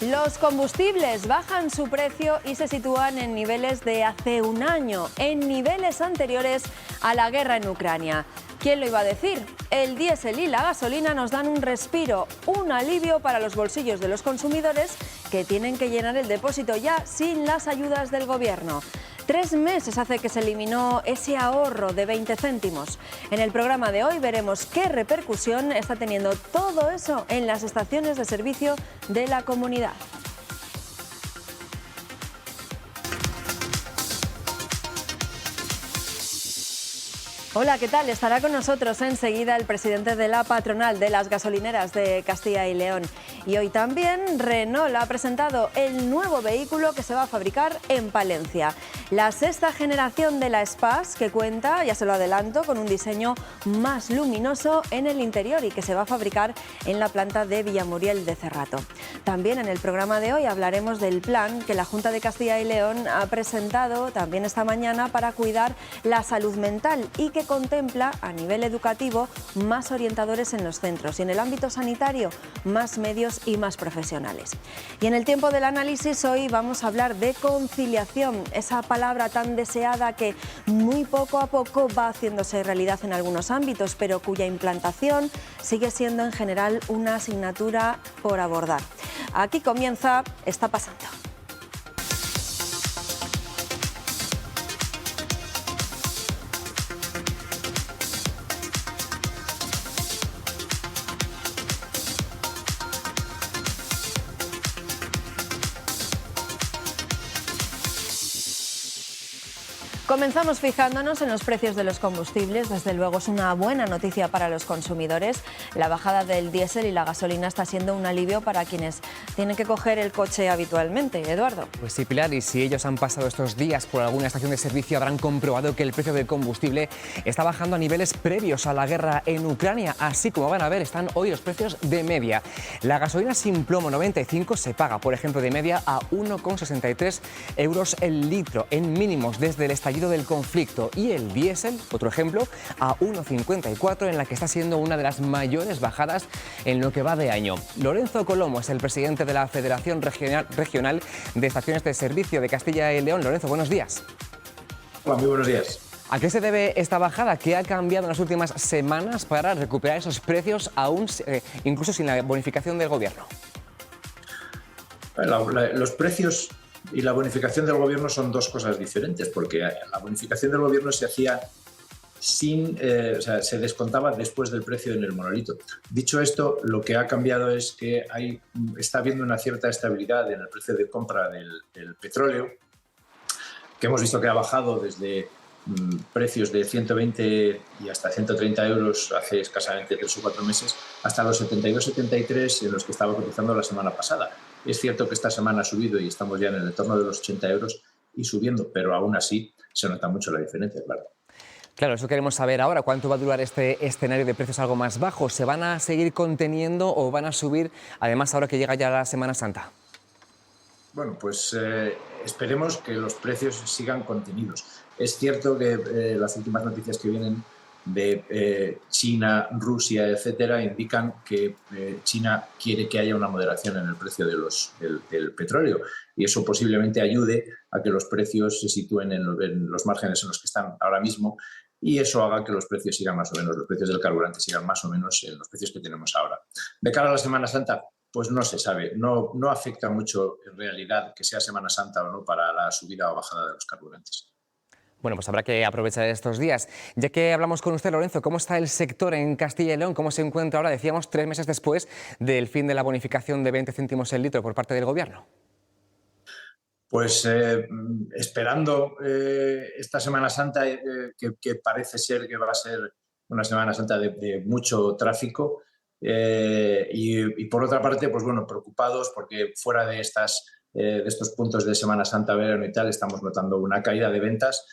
Los combustibles bajan su precio y se sitúan en niveles de hace un año, en niveles anteriores a la guerra en Ucrania. ¿Quién lo iba a decir? El diésel y la gasolina nos dan un respiro, un alivio para los bolsillos de los consumidores que tienen que llenar el depósito ya sin las ayudas del gobierno. 3 meses hace que se eliminó ese ahorro de 20 céntimos. En el programa de hoy veremos qué repercusión está teniendo todo eso en las estaciones de servicio de la comunidad. Hola, ¿qué tal? Estará con nosotros enseguida el presidente de la patronal de las gasolineras de Castilla y León. Y hoy también Renault ha presentado el nuevo vehículo que se va a fabricar en Palencia. La 6ª generación de la Espace, que cuenta, ya se lo adelanto, con un diseño más luminoso en el interior y que se va a fabricar en la planta de Villamuriel de Cerrato. También en el programa de hoy hablaremos del plan que la Junta de Castilla y León ha presentado también esta mañana para cuidar la salud mental y que contempla a nivel educativo más orientadores en los centros y en el ámbito sanitario más medios y más profesionales. Y en el tiempo del análisis hoy vamos a hablar de conciliación, esa palabra tan deseada que muy poco a poco va haciéndose realidad en algunos ámbitos, pero cuya implantación sigue siendo en general una asignatura por abordar. Aquí comienza Está pasando. Comenzamos fijándonos en los precios de los combustibles. Desde luego es una buena noticia para los consumidores. La bajada del diésel y la gasolina está siendo un alivio para quienes tienen que coger el coche habitualmente. Eduardo. Pues sí, Pilar, y si ellos han pasado estos días por alguna estación de servicio habrán comprobado que el precio del combustible está bajando a niveles previos a la guerra en Ucrania. Así como van a ver, están hoy los precios de media. La gasolina sin plomo 95 se paga, por ejemplo, de media a 1,63 euros el litro, en mínimos desde el estallido del conflicto, y el diésel, otro ejemplo, a 1,54, en la que está siendo una de las mayores bajadas en lo que va de año. Lorenzo Colomo es el presidente de la Federación Regional de Estaciones de Servicio de Castilla y León. Lorenzo, buenos días. Hola, muy buenos días. ¿A qué se debe esta bajada? ¿Qué ha cambiado en las últimas semanas para recuperar esos precios aún incluso sin la bonificación del gobierno? Los precios y la bonificación del gobierno son dos cosas diferentes, porque la bonificación del gobierno se hacía se descontaba después del precio en el monolito. Dicho esto, lo que ha cambiado es que está habiendo una cierta estabilidad en el precio de compra del petróleo, que hemos visto que ha bajado desde precios de 120 y hasta 130 euros hace escasamente 3 o 4 meses, hasta los 72-73 en los que estaba cotizando la semana pasada. Es cierto que esta semana ha subido y estamos ya en el entorno de los 80 euros y subiendo, pero aún así se nota mucho la diferencia, claro. Claro, eso queremos saber ahora. ¿Cuánto va a durar este escenario de precios algo más bajos? ¿Se van a seguir conteniendo o van a subir, además, ahora que llega ya la Semana Santa? Bueno, pues esperemos que los precios sigan contenidos. Es cierto que las últimas noticias que vienen de China, Rusia, etcétera, indican que China quiere que haya una moderación en el precio del petróleo, y eso posiblemente ayude a que los precios se sitúen en los márgenes en los que están ahora mismo, y eso haga que los precios sigan más o menos, los precios del carburante sigan más o menos en los precios que tenemos ahora. De cara a la Semana Santa, pues no se sabe, no afecta mucho en realidad que sea Semana Santa o no para la subida o bajada de los carburantes. Bueno, pues habrá que aprovechar estos días. Ya que hablamos con usted, Lorenzo, ¿cómo está el sector en Castilla y León? ¿Cómo se encuentra ahora, decíamos, 3 meses después del fin de la bonificación de 20 céntimos el litro por parte del gobierno? Pues esperando esta Semana Santa, que parece ser que va a ser una Semana Santa de mucho tráfico, y por otra parte, pues bueno, preocupados porque fuera de estos puntos de Semana Santa, verano y tal, estamos notando una caída de ventas.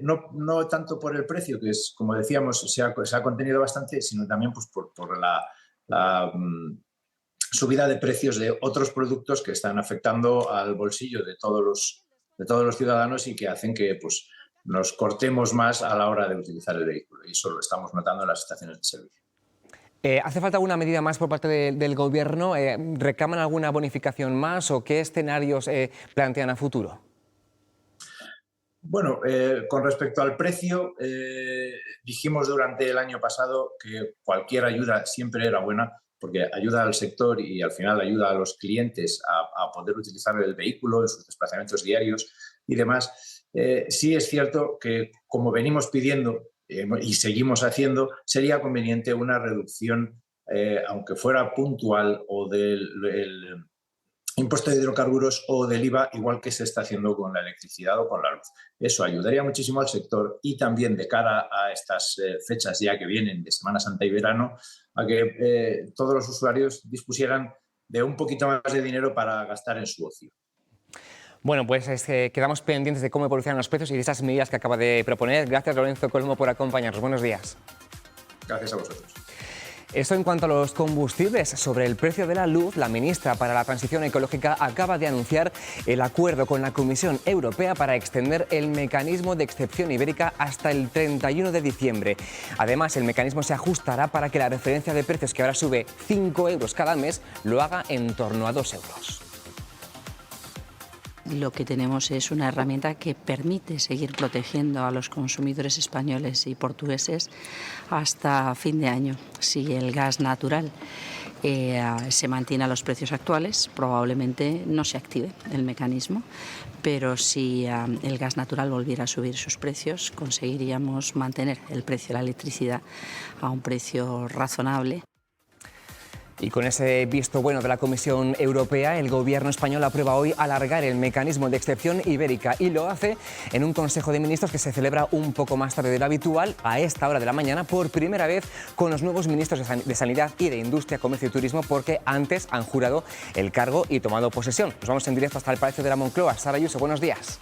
No tanto por el precio, que es, como decíamos, se ha contenido bastante, sino también pues, por la subida de precios de otros productos que están afectando al bolsillo de todos los ciudadanos y que hacen que pues, nos cortemos más a la hora de utilizar el vehículo. Y eso lo estamos notando en las estaciones de servicio. ¿Hace falta alguna medida más por parte del Gobierno? ¿Reclaman alguna bonificación más o qué escenarios plantean a futuro? Bueno, con respecto al precio, dijimos durante el año pasado que cualquier ayuda siempre era buena porque ayuda al sector y al final ayuda a los clientes a poder utilizar el vehículo en sus desplazamientos diarios y demás. Sí es cierto que, como venimos pidiendo y seguimos haciendo, sería conveniente una reducción, aunque fuera puntual, o del impuesto de hidrocarburos o del IVA, igual que se está haciendo con la electricidad o con la luz. Eso ayudaría muchísimo al sector y también de cara a estas fechas ya que vienen de Semana Santa y verano, a que todos los usuarios dispusieran de un poquito más de dinero para gastar en su ocio. Bueno, pues quedamos pendientes de cómo evolucionan los precios y de esas medidas que acaba de proponer. Gracias, Lorenzo Colmo, por acompañarnos. Buenos días. Gracias a vosotros. Esto en cuanto a los combustibles. Sobre el precio de la luz, la ministra para la Transición Ecológica acaba de anunciar el acuerdo con la Comisión Europea para extender el mecanismo de excepción ibérica hasta el 31 de diciembre. Además, el mecanismo se ajustará para que la referencia de precios, que ahora sube 5 euros cada mes, lo haga en torno a 2 euros. Lo que tenemos es una herramienta que permite seguir protegiendo a los consumidores españoles y portugueses hasta fin de año. Si el gas natural se mantiene a los precios actuales, probablemente no se active el mecanismo, pero si el gas natural volviera a subir sus precios, conseguiríamos mantener el precio de la electricidad a un precio razonable. Y con ese visto bueno de la Comisión Europea, el Gobierno español aprueba hoy alargar el mecanismo de excepción ibérica y lo hace en un Consejo de Ministros que se celebra un poco más tarde de lo habitual, a esta hora de la mañana, por primera vez con los nuevos ministros de Sanidad y de Industria, Comercio y Turismo, porque antes han jurado el cargo y tomado posesión. Nos vamos en directo hasta el Palacio de la Moncloa. Sara Ayuso, buenos días.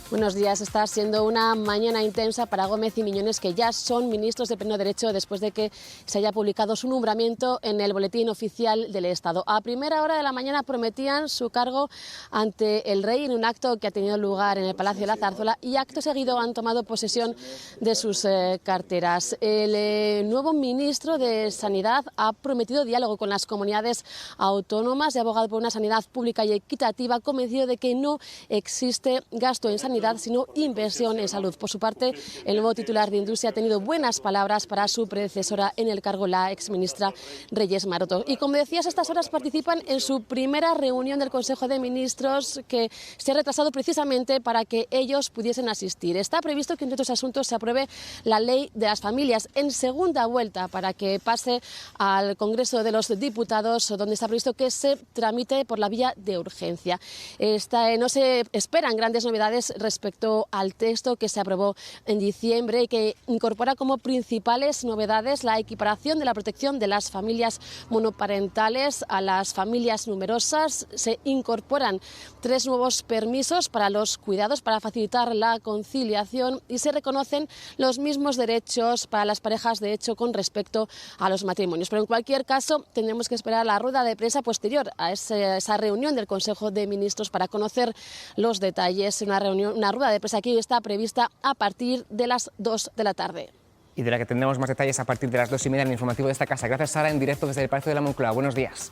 Buenos días. Está siendo una mañana intensa para Gómez y Miñones, que ya son ministros de pleno derecho después de que se haya publicado su nombramiento en el Boletín Oficial del Estado. A primera hora de la mañana prometían su cargo ante el rey en un acto que ha tenido lugar en el Palacio de la Zarzuela y acto seguido han tomado posesión de sus carteras. El nuevo ministro de Sanidad ha prometido diálogo con las comunidades autónomas y ha abogado por una sanidad pública y equitativa, convencido de que no existe gasto en sanidad sino inversión en salud. Por su parte, el nuevo titular de Industria ha tenido buenas palabras para su predecesora en el cargo, la exministra Reyes Maroto. Y como decías, a estas horas participan en su primera reunión del Consejo de Ministros, que se ha retrasado precisamente para que ellos pudiesen asistir. Está previsto que, entre otros asuntos, se apruebe la ley de las familias en segunda vuelta para que pase al Congreso de los Diputados, donde está previsto que se tramite por la vía de urgencia. No se esperan grandes novedades respecto al texto que se aprobó en diciembre y que incorpora como principales novedades la equiparación de la protección de las familias monoparentales a las familias numerosas. Se incorporan 3 nuevos permisos para los cuidados para facilitar la conciliación y se reconocen los mismos derechos para las parejas de hecho con respecto a los matrimonios. Pero en cualquier caso tendremos que esperar a la rueda de prensa posterior a esa reunión del Consejo de Ministros para conocer los detalles. Una rueda de prensa que está prevista a partir de las 2 de la tarde. Y de la que tendremos más detalles a partir de las 2:30 en el informativo de esta casa. Gracias, Sara, en directo desde el Palacio de la Moncloa. Buenos días.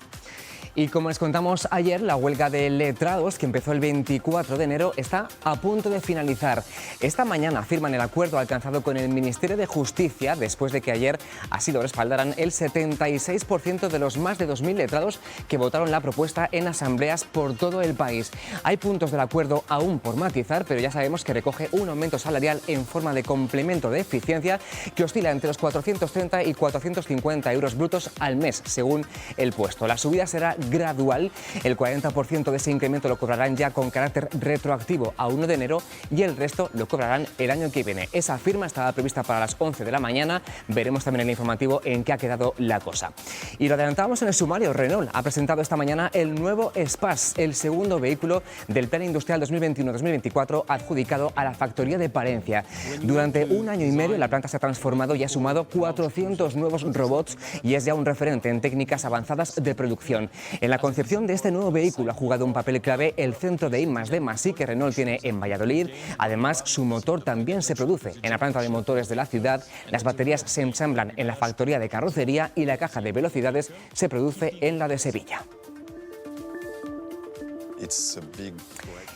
Y como les contamos ayer, la huelga de letrados, que empezó el 24 de enero, está a punto de finalizar. Esta mañana firman el acuerdo alcanzado con el Ministerio de Justicia, después de que ayer así lo respaldaran el 76% de los más de 2.000 letrados que votaron la propuesta en asambleas por todo el país. Hay puntos del acuerdo aún por matizar, pero ya sabemos que recoge un aumento salarial en forma de complemento de eficiencia que oscila entre los 430 y 450 euros brutos al mes, según el puesto. La subida será gradual. El 40% de ese incremento lo cobrarán ya con carácter retroactivo a 1 de enero y el resto lo cobrarán el año que viene. Esa firma estaba prevista para las 11 de la mañana. Veremos también en el informativo en qué ha quedado la cosa. Y lo adelantábamos en el sumario. Renault ha presentado esta mañana el nuevo Espace, el segundo vehículo del Plan Industrial 2021-2024 adjudicado a la factoría de Palencia. Durante 1 año y medio la planta se ha transformado y ha sumado 400 nuevos robots y es ya un referente en técnicas avanzadas de producción. En la concepción de este nuevo vehículo ha jugado un papel clave el centro de I+D+I que Renault tiene en Valladolid. Además, su motor también se produce en la planta de motores de la ciudad, las baterías se ensamblan en la factoría de carrocería y la caja de velocidades se produce en la de Sevilla.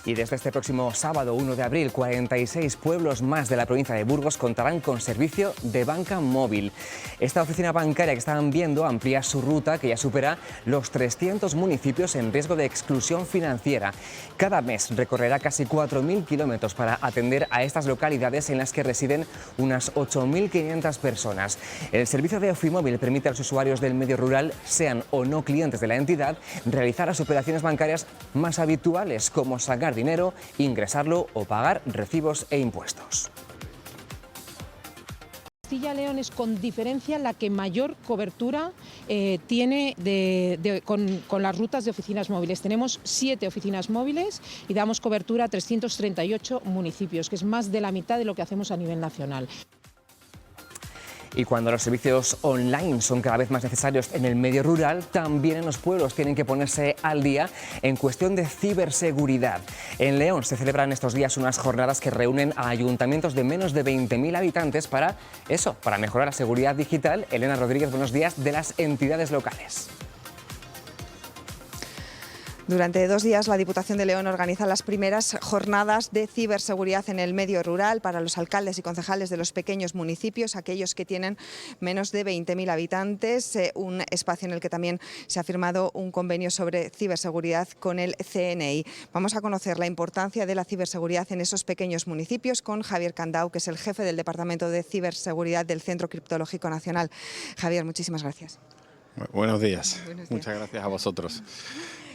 Y desde este próximo sábado 1 de abril, 46 pueblos más de la provincia de Burgos contarán con servicio de banca móvil. Esta oficina bancaria que están viendo amplía su ruta, que ya supera los 300 municipios en riesgo de exclusión financiera. Cada mes recorrerá casi 4.000 kilómetros para atender a estas localidades en las que residen unas 8.500 personas. El servicio de Ofimóvil permite a los usuarios del medio rural, sean o no clientes de la entidad, realizar las operaciones bancarias más habituales, como sacar dinero, ingresarlo o pagar recibos e impuestos. Castilla y León es con diferencia la que mayor cobertura tiene con las rutas de oficinas móviles. Tenemos 7 oficinas móviles y damos cobertura a 338 municipios, que es más de la mitad de lo que hacemos a nivel nacional. Y cuando los servicios online son cada vez más necesarios en el medio rural, también en los pueblos tienen que ponerse al día en cuestión de ciberseguridad. En León se celebran estos días unas jornadas que reúnen a ayuntamientos de menos de 20.000 habitantes para mejorar la seguridad digital. Elena Rodríguez, buenos días, de las entidades locales. Durante 2 días la Diputación de León organiza las primeras jornadas de ciberseguridad en el medio rural para los alcaldes y concejales de los pequeños municipios, aquellos que tienen menos de 20.000 habitantes, un espacio en el que también se ha firmado un convenio sobre ciberseguridad con el CNI. Vamos a conocer la importancia de la ciberseguridad en esos pequeños municipios con Javier Candau, que es el jefe del Departamento de Ciberseguridad del Centro Criptológico Nacional. Javier, muchísimas gracias. Buenos días. Muchas gracias a vosotros.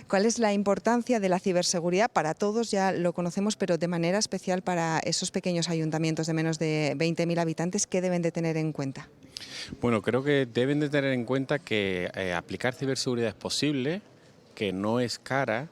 ¿Cuál es la importancia de la ciberseguridad? Para todos ya lo conocemos, pero de manera especial para esos pequeños ayuntamientos de menos de 20.000 habitantes, ¿qué deben de tener en cuenta? Bueno, creo que deben de tener en cuenta que aplicar ciberseguridad es posible, que no es cara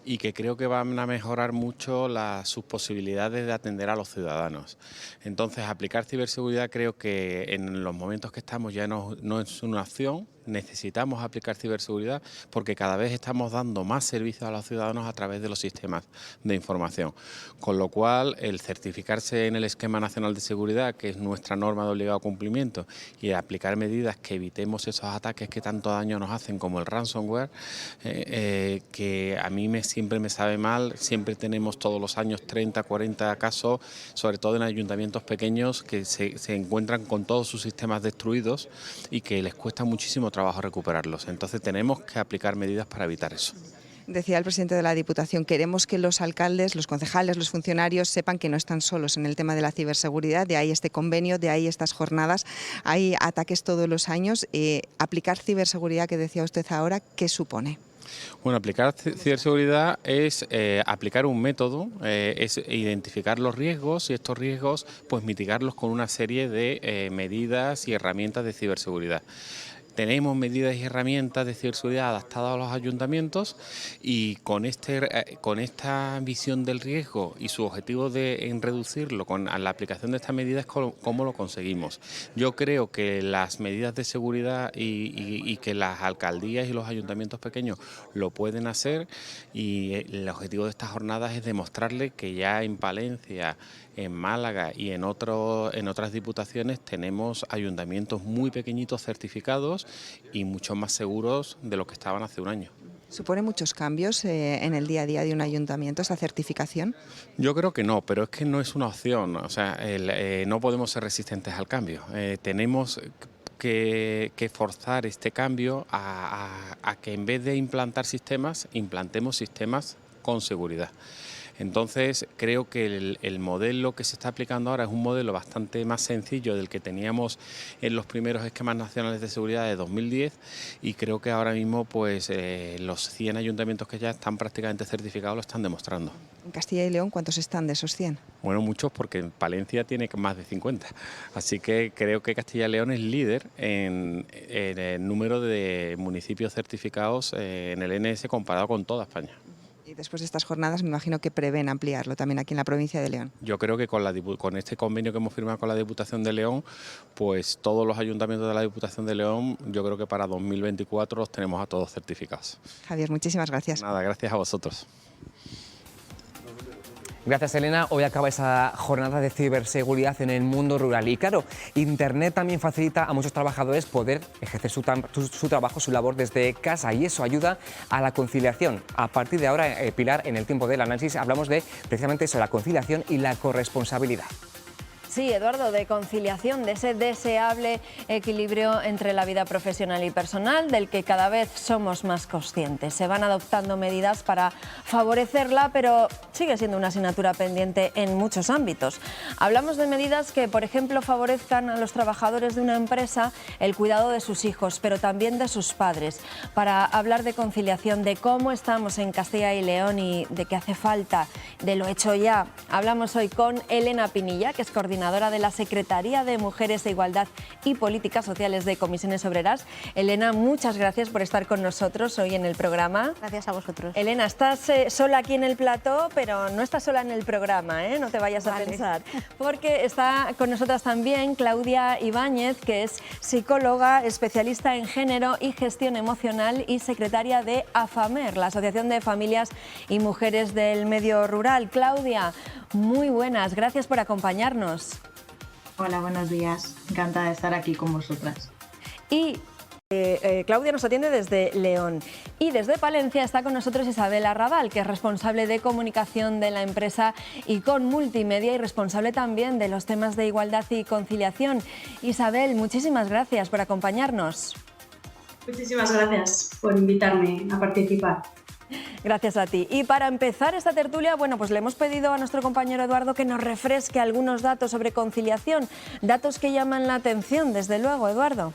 y que creo que van a mejorar mucho sus posibilidades de atender a los ciudadanos. Entonces, aplicar ciberseguridad creo que en los momentos que estamos ya no es una opción. Necesitamos aplicar ciberseguridad porque cada vez estamos dando más servicios a los ciudadanos a través de los sistemas de información. Con lo cual, el certificarse en el Esquema Nacional de Seguridad, que es nuestra norma de obligado cumplimiento, y aplicar medidas que evitemos esos ataques que tanto daño nos hacen, como el ransomware, que a mí siempre me sabe mal. Siempre tenemos todos los años 30, 40 casos, sobre todo en ayuntamientos pequeños, que se encuentran con todos sus sistemas destruidos y que les cuesta muchísimo trabajo recuperarlos. Entonces tenemos que aplicar medidas para evitar eso. Decía el presidente de la Diputación, queremos que los alcaldes, los concejales, los funcionarios sepan que no están solos en el tema de la ciberseguridad, de ahí este convenio, de ahí estas jornadas. Hay ataques todos los años. Aplicar ciberseguridad, que decía usted ahora, ¿qué supone? Bueno, aplicar ciberseguridad es aplicar un método, es identificar los riesgos y estos riesgos pues mitigarlos con una serie de medidas y herramientas de ciberseguridad. Tenemos medidas y herramientas de ciberseguridad adaptadas a los ayuntamientos y con esta visión del riesgo y su objetivo en reducirlo con la aplicación de estas medidas, ¿cómo lo conseguimos? Yo creo que las medidas de seguridad y que las alcaldías y los ayuntamientos pequeños lo pueden hacer, y el objetivo de estas jornadas es demostrarle que ya en Palencia, en Málaga y en otras diputaciones tenemos ayuntamientos muy pequeñitos certificados y mucho más seguros de lo que estaban hace un año. ¿Supone muchos cambios en el día a día de un ayuntamiento esa certificación? Yo creo que no, pero es que no es una opción. O sea, no podemos ser resistentes al cambio. Tenemos que forzar este cambio a que en vez de implantar sistemas, implantemos sistemas con seguridad. Entonces, creo que el modelo que se está aplicando ahora es un modelo bastante más sencillo del que teníamos en los primeros esquemas nacionales de seguridad de 2010, y creo que ahora mismo pues los 100 ayuntamientos que ya están prácticamente certificados lo están demostrando. En Castilla y León, ¿cuántos están de esos 100? Bueno, muchos, porque Palencia tiene más de 50. Así que creo que Castilla y León es líder en el número de municipios certificados en el NS comparado con toda España. Y después de estas jornadas me imagino que prevén ampliarlo también aquí en la provincia de León. Yo creo que con este convenio que hemos firmado con la Diputación de León, pues todos los ayuntamientos de la Diputación de León, yo creo que para 2024 los tenemos a todos certificados. Javier, muchísimas gracias. Nada, gracias a vosotros. Gracias, Elena. Hoy acaba esa jornada de ciberseguridad en el mundo rural. Y claro, Internet también facilita a muchos trabajadores poder ejercer su trabajo, su labor desde casa, y eso ayuda a la conciliación. A partir de ahora, Pilar, en el tiempo del análisis hablamos de precisamente eso, la conciliación y la corresponsabilidad. Sí, Eduardo, de conciliación, de ese deseable equilibrio entre la vida profesional y personal, del que cada vez somos más conscientes. Se van adoptando medidas para favorecerla, pero sigue siendo una asignatura pendiente en muchos ámbitos. Hablamos de medidas que, por ejemplo, favorezcan a los trabajadores de una empresa el cuidado de sus hijos, pero también de sus padres. Para hablar de conciliación, de cómo estamos en Castilla y León y de qué hace falta, de lo hecho ya, hablamos hoy con Elena Pinilla, que es coordinadora de la Secretaría de Mujeres e Igualdad y Políticas Sociales de Comisiones Obreras. Elena, muchas gracias por estar con nosotros hoy en el programa. Gracias a vosotros. Elena, estás sola aquí en el plató, pero no estás sola en el programa, ¿eh? No te vayas a pensar, porque está con nosotras también Claudia Ibáñez, que es psicóloga, especialista en género y gestión emocional y secretaria de AFAMER, la Asociación de Familias y Mujeres del Medio Rural. Claudia, muy buenas, gracias por acompañarnos. Hola, buenos días. Encantada de estar aquí con vosotras. Y Claudia nos atiende desde León. Y desde Palencia está con nosotros Isabel Arrabal, que es responsable de comunicación de la empresa Icon Multimedia y responsable también de los temas de igualdad y conciliación. Isabel, muchísimas gracias por acompañarnos. Muchísimas gracias por invitarme a participar. Gracias a ti. Y para empezar esta tertulia, bueno, pues le hemos pedido a nuestro compañero Eduardo que nos refresque algunos datos sobre conciliación, datos que llaman la atención, desde luego, Eduardo.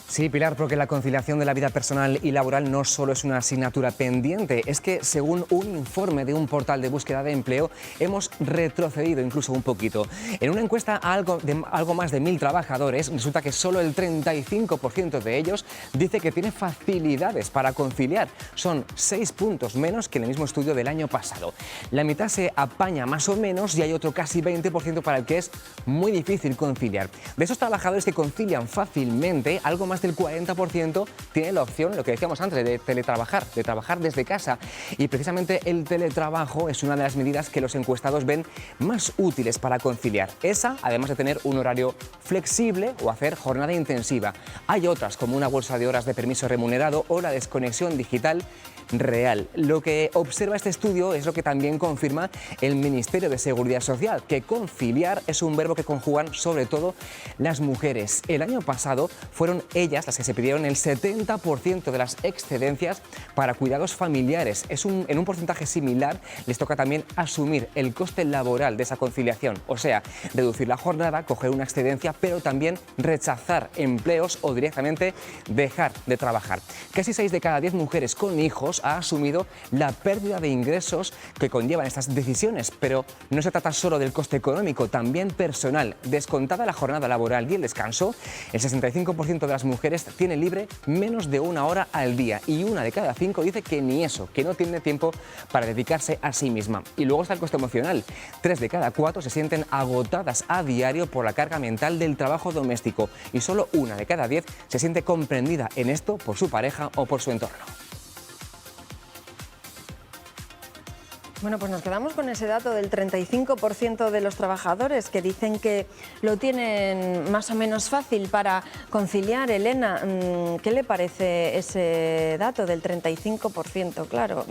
Sí, Pilar, porque la conciliación de la vida personal y laboral no solo es una asignatura pendiente, es que según un informe de un portal de búsqueda de empleo, hemos retrocedido incluso un poquito. En una encuesta a algo más de 1.000 trabajadores, resulta que solo el 35% de ellos dice que tiene facilidades para conciliar. Son 6 puntos menos que en el mismo estudio del año pasado. La mitad se apaña más o menos y hay otro casi 20% para el que es muy difícil conciliar. De esos trabajadores que concilian fácilmente, algo más del 40% tiene la opción, lo que decíamos antes, de teletrabajar, de trabajar desde casa. Y precisamente el teletrabajo es una de las medidas que los encuestados ven más útiles para conciliar. Esa, además de tener un horario flexible o hacer jornada intensiva. Hay otras, como una bolsa de horas de permiso remunerado o la desconexión digital real. Lo que observa este estudio es lo que también confirma el Ministerio de Seguridad Social, que conciliar es un verbo que conjugan sobre todo las mujeres. El año pasado fueron ellas las que se pidieron el 70% de las excedencias para cuidados familiares. En un porcentaje similar les toca también asumir el coste laboral de esa conciliación, o sea, reducir la jornada, coger una excedencia, pero también rechazar empleos o directamente dejar de trabajar. Casi 6 de cada 10 mujeres con hijos ha asumido la pérdida de ingresos que conllevan estas decisiones, pero no se trata solo del coste económico, también personal. Descontada la jornada laboral y el descanso, el 65% de las mujeres tiene libre menos de 1 hora al día y 1 de cada 5 dice que ni eso, que no tiene tiempo para dedicarse a sí misma. Y luego está el coste emocional. 3 de cada 4 se sienten agotadas a diario por la carga mental del trabajo doméstico y solo 1 de cada 10 se siente comprendida en esto por su pareja o por su entorno. Bueno, pues nos quedamos con ese dato del 35% de los trabajadores que dicen que lo tienen más o menos fácil para conciliar. Elena, ¿qué le parece ese dato del 35%? Claro,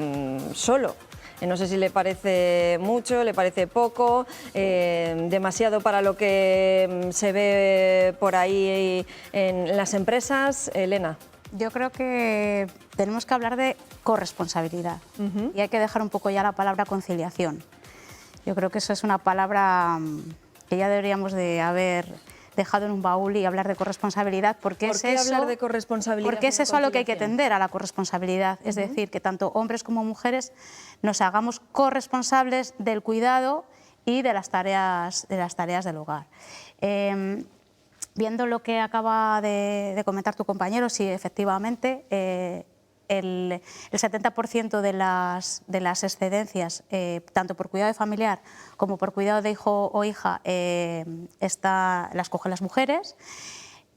solo. No sé si le parece mucho, le parece poco, demasiado para lo que se ve por ahí en las empresas. Elena. Yo creo que tenemos que hablar de corresponsabilidad y hay que dejar un poco ya la palabra conciliación. Yo creo que eso es una palabra que ya deberíamos de haber dejado en un baúl y hablar de corresponsabilidad, porque ¿Por qué hablar de corresponsabilidad? Porque es eso a lo que hay que tender, a la corresponsabilidad, es decir, que tanto hombres como mujeres nos hagamos corresponsables del cuidado y de las tareas del hogar. Viendo lo que acaba de comentar tu compañero, sí, efectivamente, el 70% de las excedencias, tanto por cuidado familiar como por cuidado de hijo o hija, las cogen las mujeres.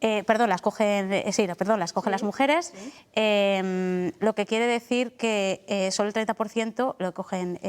Las cogen las mujeres, lo que quiere decir que solo el 30% lo cogen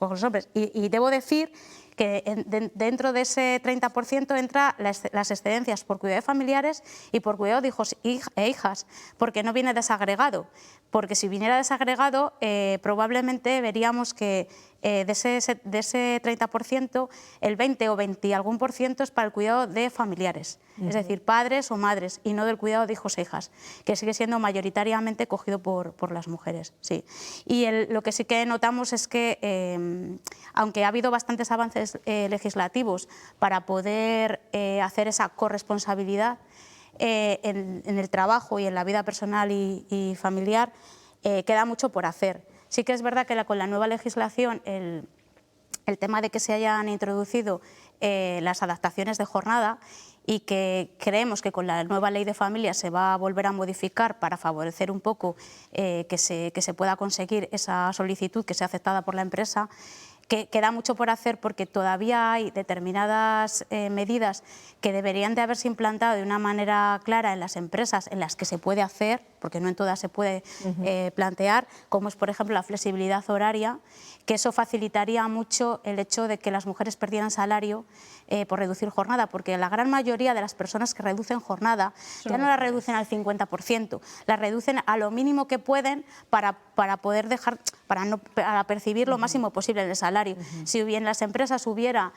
los hombres. Y debo decir que dentro de ese 30% entra las excedencias por cuidado de familiares y por cuidado de hijos e hijas, porque no viene desagregado. Porque si viniera desagregado, probablemente veríamos que de ese 30%, el 20 o 20 y algún por ciento es para el cuidado de familiares, es decir, padres o madres, y no del cuidado de hijos e hijas, que sigue siendo mayoritariamente cogido por las mujeres. Sí. Y lo que sí que notamos es que, aunque ha habido bastantes avances legislativos para poder hacer esa corresponsabilidad en el trabajo y en la vida personal y familiar, queda mucho por hacer. Sí que es verdad que con la nueva legislación el tema de que se hayan introducido las adaptaciones de jornada, y que creemos que con la nueva ley de familia se va a volver a modificar para favorecer un poco que se pueda conseguir esa solicitud que sea aceptada por la empresa, que queda mucho por hacer, porque todavía hay determinadas medidas que deberían de haberse implantado de una manera clara en las empresas en las que se puede hacer, porque no en todas se puede plantear, como es, por ejemplo, la flexibilidad horaria, que eso facilitaría mucho el hecho de que las mujeres perdieran salario por reducir jornada, porque la gran mayoría de las personas que reducen jornada ya no la reducen al 50%, la reducen a lo mínimo que pueden para poder para percibir lo máximo posible el salario. Si en las empresas hubiera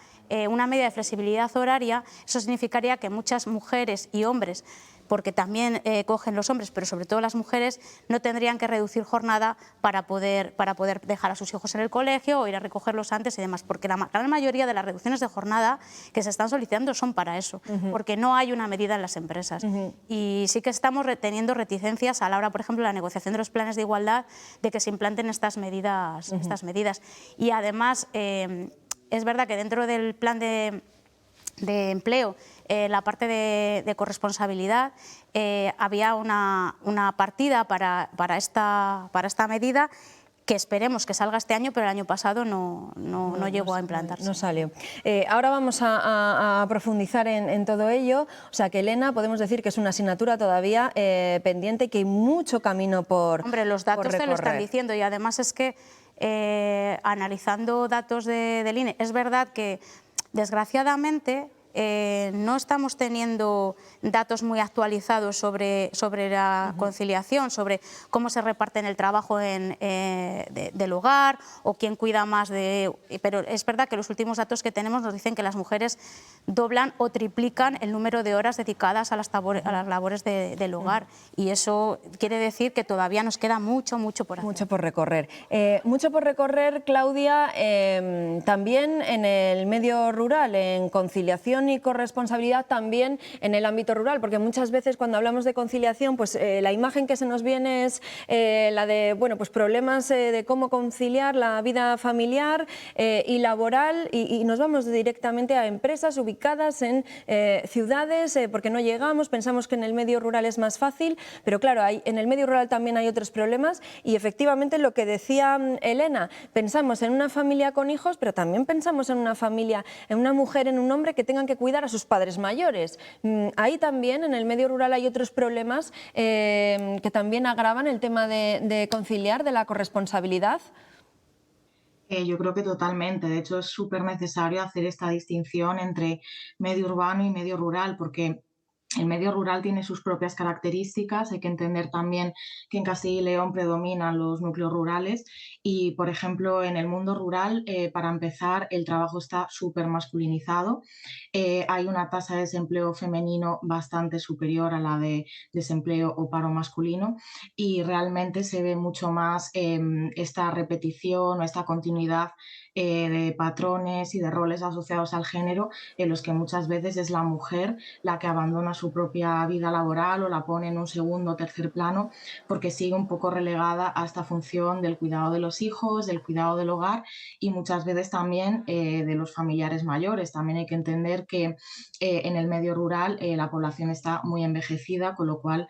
una medida de flexibilidad horaria, eso significaría que muchas mujeres y hombres, porque también cogen los hombres, pero sobre todo las mujeres, no tendrían que reducir jornada para poder dejar a sus hijos en el colegio o ir a recogerlos antes y demás, porque la gran mayoría de las reducciones de jornada que se están solicitando son para eso, porque no hay una medida en las empresas. Y sí que estamos teniendo reticencias a la hora, por ejemplo, de la negociación de los planes de igualdad, de que se implanten estas medidas. Y además, es verdad que dentro del plan de empleo, la parte de corresponsabilidad, había una partida para esta medida, que esperemos que salga este año, pero el año pasado no llegó a implantarse. No salió. Ahora vamos a profundizar en todo ello. O sea que, Elena, podemos decir que es una asignatura todavía pendiente, que hay mucho camino por recorrer. Hombre, los datos te lo están diciendo, y además es que analizando datos del INE, es verdad que desgraciadamente no estamos teniendo datos muy actualizados sobre la conciliación, sobre cómo se reparten el trabajo del hogar o quién cuida más pero es verdad que los últimos datos que tenemos nos dicen que las mujeres doblan o triplican el número de horas dedicadas a las labores del hogar, y eso quiere decir que todavía nos queda mucho por hacer. Mucho por recorrer. Mucho por recorrer, Claudia, también en el medio rural, en conciliación y corresponsabilidad también en el ámbito rural, porque muchas veces cuando hablamos de conciliación, pues la imagen que se nos viene es la de problemas de cómo conciliar la vida familiar y laboral, y nos vamos directamente a empresas ubicadas en ciudades, porque no llegamos, pensamos que en el medio rural es más fácil, pero claro, en el medio rural también hay otros problemas, y efectivamente lo que decía Elena, pensamos en una familia con hijos, pero también pensamos en una familia, en una mujer, en un hombre que tengan que cuidar a sus padres mayores. Ahí también, en el medio rural, hay otros problemas que también agravan el tema de conciliar, de la corresponsabilidad. Yo creo que totalmente. De hecho, es súper necesario hacer esta distinción entre medio urbano y medio rural, porque el medio rural tiene sus propias características. Hay que entender también que en Castilla y León predominan los núcleos rurales y, por ejemplo, en el mundo rural, para empezar, el trabajo está súper masculinizado. Hay una tasa de desempleo femenino bastante superior a la de desempleo o paro masculino, y realmente se ve mucho más esta repetición o esta continuidad de patrones y de roles asociados al género, en los que muchas veces es la mujer la que abandona su su propia vida laboral o la pone en un segundo o tercer plano porque sigue un poco relegada a esta función del cuidado de los hijos, del cuidado del hogar y muchas veces también de los familiares mayores. También hay que entender que en el medio rural la población está muy envejecida, con lo cual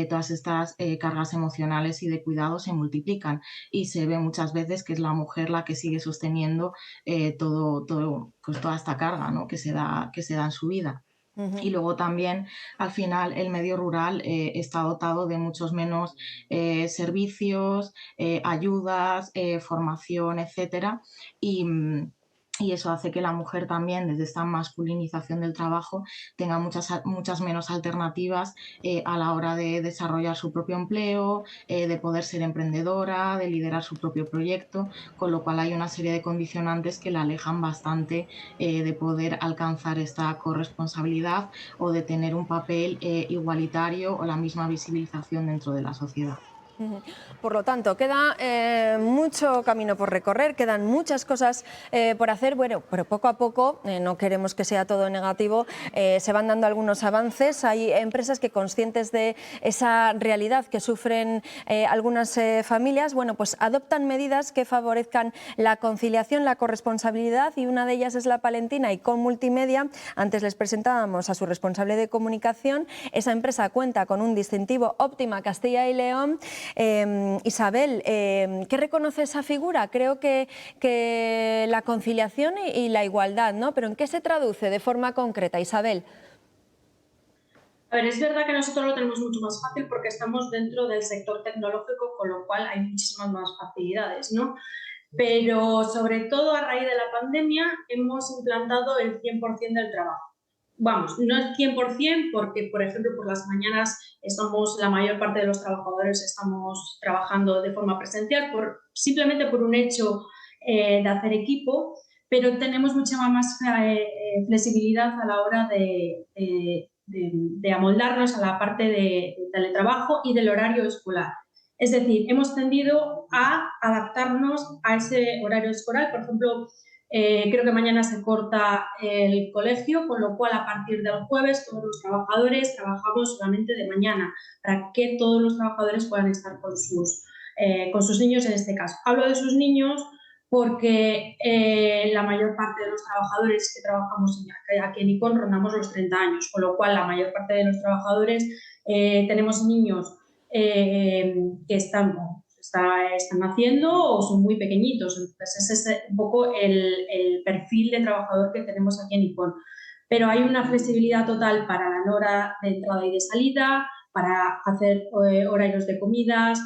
todas estas cargas emocionales y de cuidado se multiplican y se ve muchas veces que es la mujer la que sigue sosteniendo pues toda esta carga, ¿no? que se da en su vida. Y luego también, al final, el medio rural está dotado de muchos menos servicios, ayudas, formación, etcétera. Y eso hace que la mujer también, desde esta masculinización del trabajo, tenga muchas menos alternativas a la hora de desarrollar su propio empleo, de poder ser emprendedora, de liderar su propio proyecto, con lo cual hay una serie de condicionantes que la alejan bastante de poder alcanzar esta corresponsabilidad o de tener un papel igualitario o la misma visibilización dentro de la sociedad. Por lo tanto, queda mucho camino por recorrer, quedan muchas cosas por hacer, bueno, pero poco a poco, no queremos que sea todo negativo, se van dando algunos avances. Hay empresas que, conscientes de esa realidad que sufren algunas familias, bueno, pues adoptan medidas que favorezcan la conciliación, la corresponsabilidad, y una de ellas es La Palentina. Y con Multimedia, antes les presentábamos a su responsable de comunicación, esa empresa cuenta con un distintivo Óptima Castilla y León. Isabel, ¿qué reconoce esa figura? Creo que la conciliación y la igualdad, ¿no? Pero ¿en qué se traduce de forma concreta, Isabel? A ver, es verdad que nosotros lo tenemos mucho más fácil porque estamos dentro del sector tecnológico, con lo cual hay muchísimas más facilidades, ¿no? Pero sobre todo a raíz de la pandemia hemos implantado el 100% del trabajo. Vamos, no es 100% porque, por ejemplo, por las mañanas la mayor parte de los trabajadores estamos trabajando de forma presencial simplemente por un hecho de hacer equipo, pero tenemos mucha más flexibilidad a la hora de amoldarnos a la parte de teletrabajo y del horario escolar. Es decir, hemos tendido a adaptarnos a ese horario escolar. Por ejemplo, creo que mañana se corta el colegio, con lo cual a partir del jueves todos los trabajadores trabajamos solamente de mañana para que todos los trabajadores puedan estar con sus niños en este caso. Hablo de sus niños porque la mayor parte de los trabajadores que trabajamos aquí en ICON rondamos los 30 años, con lo cual la mayor parte de los trabajadores tenemos niños que están naciendo o son muy pequeñitos. Entonces ese es un poco el perfil de trabajador que tenemos aquí en ICON. Pero hay una flexibilidad total para la hora de entrada y de salida, para hacer horarios de comidas,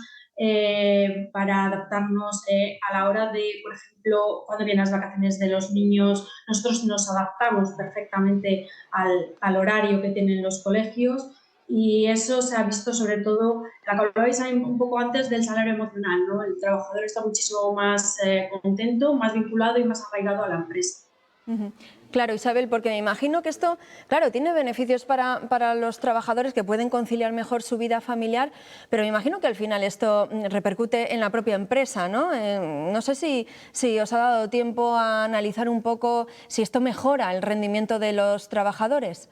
para adaptarnos a la hora de, por ejemplo, cuando vienen las vacaciones de los niños, nosotros nos adaptamos perfectamente al horario que tienen los colegios. Y eso se ha visto sobre todo, la que hablabais un poco antes del salario emocional, ¿no? El trabajador está muchísimo más contento, más vinculado y más arraigado a la empresa. Claro, Isabel, porque me imagino que esto, claro, tiene beneficios para los trabajadores que pueden conciliar mejor su vida familiar, pero me imagino que al final esto repercute en la propia empresa, ¿no? No sé si os ha dado tiempo a analizar un poco si esto mejora el rendimiento de los trabajadores.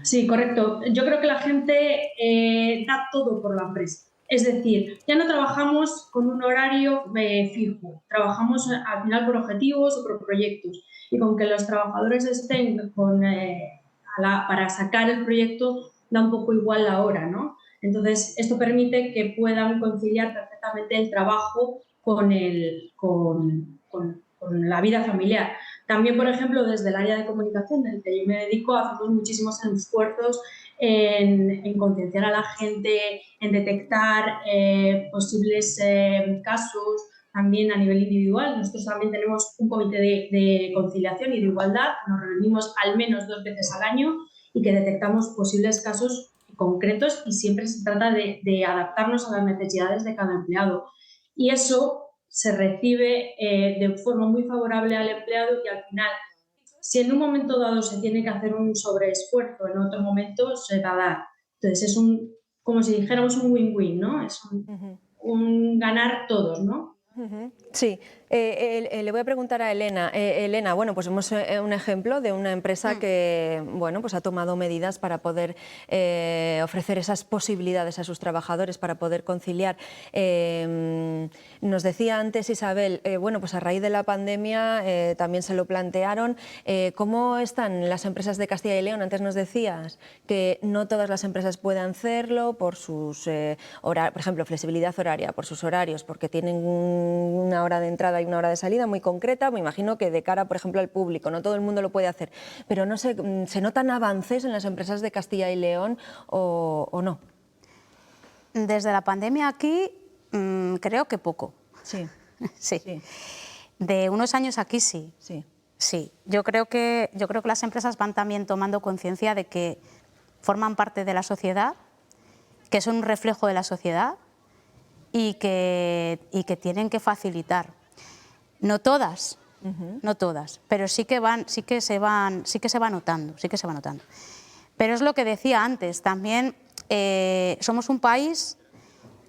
Sí, correcto. Yo creo que la gente da todo por la empresa. Es decir, ya no trabajamos con un horario fijo, trabajamos al final por objetivos o por proyectos. Y con que los trabajadores estén para sacar el proyecto, da un poco igual la hora, ¿no? Entonces, esto permite que puedan conciliar perfectamente el trabajo con la vida familiar. También, por ejemplo, desde el área de comunicación, del que yo me dedico, hacemos muchísimos esfuerzos en concienciar a la gente, en detectar posibles casos, también a nivel individual. Nosotros también tenemos un comité de conciliación y de igualdad, nos reunimos al menos 2 veces al año y que detectamos posibles casos concretos y siempre se trata de adaptarnos a las necesidades de cada empleado. Y eso se recibe de forma muy favorable al empleado y al final, si en un momento dado se tiene que hacer un sobreesfuerzo, en otro momento se va a dar. Entonces es como si dijéramos un win-win, ¿no? Es un ganar todos, ¿no? Sí, Le voy a preguntar a Elena. Elena, bueno, pues vemos un ejemplo de una empresa que, bueno, pues ha tomado medidas para poder ofrecer esas posibilidades a sus trabajadores, para poder conciliar. Nos decía antes Isabel, bueno, pues a raíz de la pandemia también se lo plantearon. ¿Cómo están las empresas de Castilla y León? Antes nos decías que no todas las empresas pueden hacerlo por sus horarios, por ejemplo, flexibilidad horaria, por sus horarios, porque tienen una hora de entrada y una hora de salida muy concreta. Me imagino que de cara, por ejemplo, al público, no todo el mundo lo puede hacer, pero no sé, ¿se notan avances en las empresas de Castilla y León o no? Desde la pandemia aquí creo que poco. Sí. Sí. De unos años aquí sí. Sí. Yo creo que las empresas van también tomando conciencia de que forman parte de la sociedad, que son un reflejo de la sociedad y que tienen que facilitar. No todas, no todas, pero sí que se va notando. Pero es lo que decía antes, también somos un país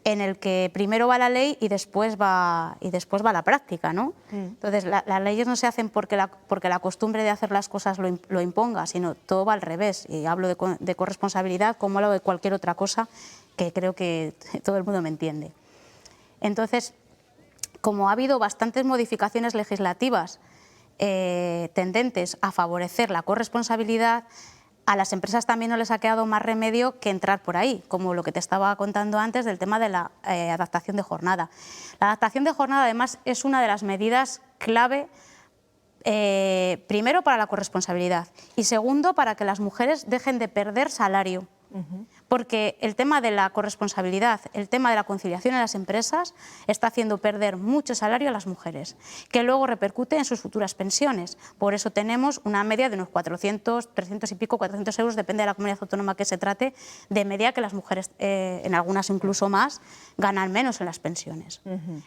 en el que primero va la ley y después va la práctica, ¿no? Entonces, las leyes no se hacen porque la costumbre de hacer las cosas lo imponga, sino todo va al revés. Y hablo de corresponsabilidad como hablo de cualquier otra cosa, que creo que todo el mundo me entiende. Entonces, como ha habido bastantes modificaciones legislativas tendentes a favorecer la corresponsabilidad, a las empresas también no les ha quedado más remedio que entrar por ahí, como lo que te estaba contando antes del tema de la adaptación de jornada. La adaptación de jornada, además, es una de las medidas clave, primero para la corresponsabilidad y segundo para que las mujeres dejen de perder salario. Porque el tema de la corresponsabilidad, el tema de la conciliación en las empresas está haciendo perder mucho salario a las mujeres, que luego repercute en sus futuras pensiones. Por eso tenemos una media de unos 400, 300 y pico, 400 euros, depende de la comunidad autónoma que se trate, de media que las mujeres, en algunas incluso más, ganan menos en las pensiones.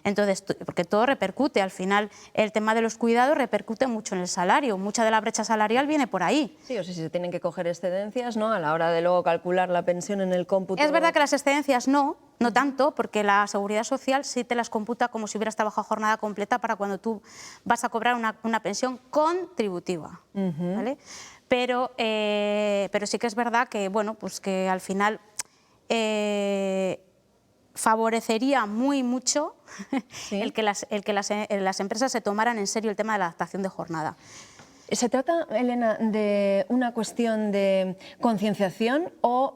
Entonces, porque todo repercute, al final el tema de los cuidados repercute mucho en el salario, mucha de la brecha salarial viene por ahí. Sí, o sea, si se tienen que coger excedencias, ¿no?, a la hora de luego calcular la pensión en el cómputo. Es verdad que las excedencias no tanto, porque la Seguridad Social sí te las computa como si hubieras trabajado jornada completa para cuando tú vas a cobrar una pensión contributiva, ¿vale? Pero sí que es verdad que, bueno, pues que al final favorecería mucho el que las empresas se tomaran en serio el tema de la adaptación de jornada. ¿Se trata, Elena, de una cuestión de concienciación o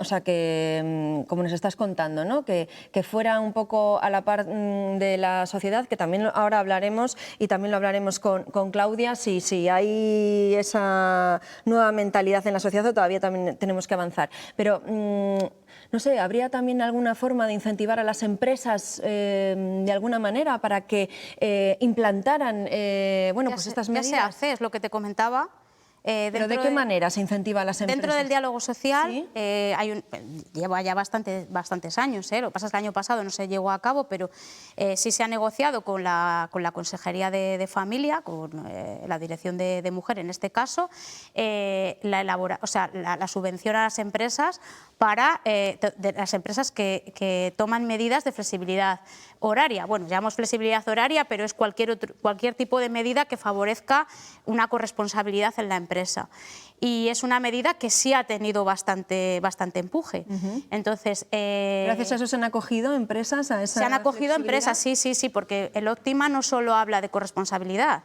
sea, que, como nos estás contando, ¿no?, que fuera un poco a la par de la sociedad, que también ahora hablaremos y también lo hablaremos con Claudia, si hay esa nueva mentalidad en la sociedad o todavía también tenemos que avanzar? Pero no sé, ¿habría también alguna forma de incentivar a las empresas de alguna manera para que implantaran bueno, pues estas medidas? Ya se hace, es lo que te comentaba. ¿Pero de qué manera se incentiva a las empresas? Dentro del diálogo social, ¿sí? Lleva ya bastantes años, lo que pasa es que el año pasado no se llevó a cabo, pero sí se ha negociado con la Consejería de Familia, con la Dirección de Mujer en este caso, la subvención a las empresas para las empresas que toman medidas de flexibilidad horaria. Bueno, llamamos flexibilidad horaria, pero es cualquier tipo de medida que favorezca una corresponsabilidad en la empresa. Y es una medida que sí ha tenido bastante empuje. Entonces, ¿gracias a eso se han acogido empresas a esa Se han acogido empresas, sí, porque el Optima no solo habla de corresponsabilidad,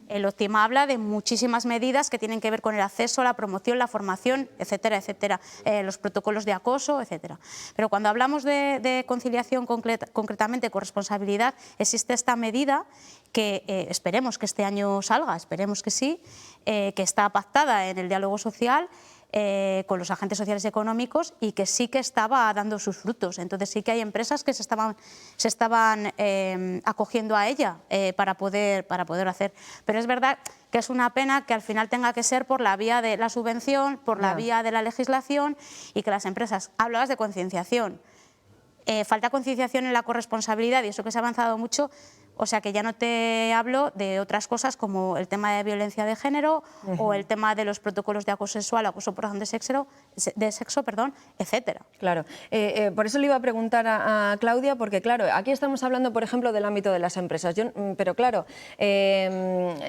el Optima habla de muchísimas medidas que tienen que ver con el acceso, la promoción, la formación, etcétera, los protocolos de acoso, etcétera. Pero cuando hablamos de conciliación concretamente, corresponsabilidad, existe esta medida que esperemos que este año salga, esperemos que sí, que está pactada en el diálogo social con los agentes sociales y económicos y que sí que estaba dando sus frutos. Entonces sí que hay empresas que se estaban acogiendo a ella para poder hacer. Pero es verdad que es una pena que al final tenga que ser por la vía de la subvención, por la vía de la legislación y que las empresas... Hablabas de concienciación. Falta concienciación en la corresponsabilidad y eso que se ha avanzado mucho. O sea que ya no te hablo de otras cosas como el tema de violencia de género o el tema de los protocolos de acoso sexual, acoso por razón de sexo, etcétera. Claro, por eso le iba a preguntar a Claudia, porque claro, aquí estamos hablando, por ejemplo, del ámbito de las empresas, pero claro,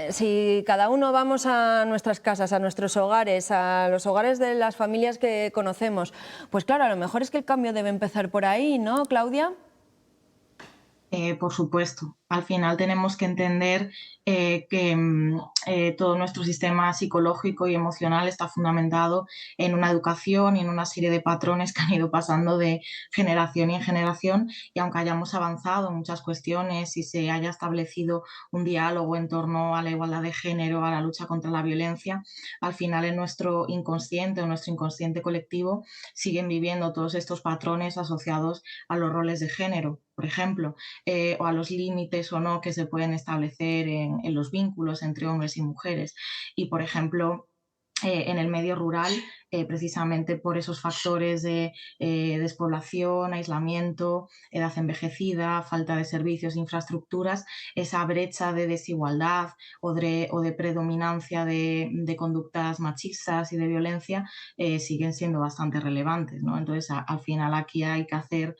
si cada uno vamos a nuestras casas, a nuestros hogares, a los hogares de las familias que conocemos, pues claro, a lo mejor es que el cambio debe empezar por ahí, ¿no, Claudia? Por supuesto. Al final tenemos que entender que todo nuestro sistema psicológico y emocional está fundamentado en una educación y en una serie de patrones que han ido pasando de generación en generación, y aunque hayamos avanzado en muchas cuestiones y se haya establecido un diálogo en torno a la igualdad de género, a la lucha contra la violencia, al final en nuestro inconsciente o nuestro inconsciente colectivo siguen viviendo todos estos patrones asociados a los roles de género, por ejemplo, o a los límites o no que se pueden establecer en los vínculos entre hombres y mujeres. Y, por ejemplo, en el medio rural, precisamente por esos factores de despoblación, aislamiento, edad envejecida, falta de servicios e infraestructuras, esa brecha de desigualdad o de predominancia de conductas machistas y de violencia siguen siendo bastante relevantes, ¿no? Entonces, al final aquí hay que hacer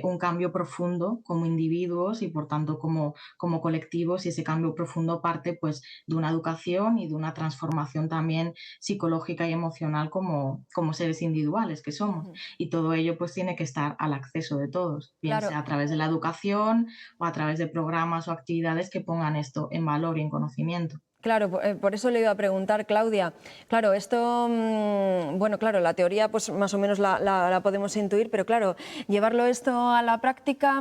un cambio profundo como individuos y, por tanto, como colectivos, y ese cambio profundo parte pues, de una educación y de una transformación también psicológica y emocional como seres individuales que somos. Y todo ello pues tiene que estar al acceso de todos, bien sea a través de la educación o a través de programas o actividades que pongan esto en valor y en conocimiento. Claro, por eso le iba a preguntar, Claudia. Claro, esto, bueno, claro, la teoría pues más o menos la podemos intuir, pero claro, llevarlo esto a la práctica,